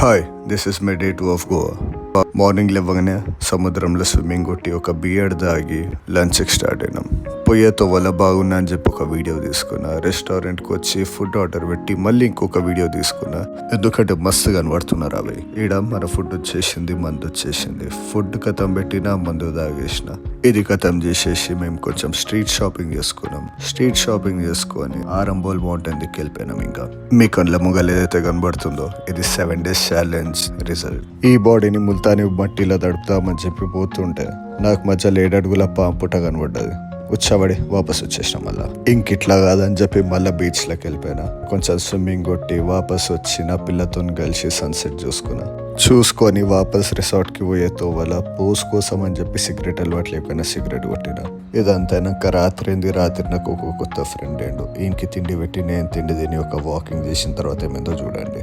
Hi this is my day 2 of Goa. Morning లేవగానే సముద్రంలో swimming కొట్టి ఒక బియర్ తాగి లంచ్కి స్టార్ట్ అయినాం. పొయ్యేతో వల్ల బాగున్నా అని చెప్పి ఒక వీడియో తీసుకున్నా. రెస్టారెంట్కి వచ్చి ఫుడ్ ఆర్డర్ పెట్టి మళ్ళీ ఇంకొక వీడియో తీసుకున్నా. ఎందుకంటే మస్తు కనబడుతున్నారు అవి. ఈడ మన ఫుడ్ వచ్చేసింది, మందు వచ్చేసింది. ఫుడ్ కథం పెట్టినా మందు తాగేసిన. ఇది కథం చేసేసి మేము కొంచెం స్ట్రీట్ షాపింగ్ చేసుకున్నాం. స్ట్రీట్ షాపింగ్ చేసుకొని ఆరంబోల్ మౌంటైన్ దిక్కి వెళ్ళిపోయినాం. ఇంకా మీ కళ్ళ మొగలు ఏదైతే కనబడుతుందో ఇది 7 days ఛాలెంజ్ రిజల్ట్. ఈ బాడీని ముల్తాని మట్టిలో తడుపుతామని చెప్పి పోతుంటే నాకు మధ్యలో 7 అడుగుల పాంపుట కనబడ్డది. ఉచ్చబడి వాపస్ వచ్చేసిన. మళ్ళా ఇంకిట్లా కాదని చెప్పి మళ్ళీ బీచ్లోకి వెళ్ళిపోయినా. కొంచెం స్విమ్మింగ్ కొట్టి వాపస్ వచ్చి నా పిల్లతో కలిసి సన్సెట్ చూసుకొని వాపస్ రిసార్ట్కి పోయే తోవల పోస్ కోసం అని చెప్పి సిగరెట్ అలవాటు లేకపోయినా సిగరెట్ కొట్టిన. ఇదంతా రాత్రి నాకు ఒక కొత్త ఫ్రెండ్ ఏండు. ఈయనకి తిండి పెట్టి నేను తిండి తిని ఒక వాకింగ్ చేసిన తర్వాత ఏమైందో చూడండి.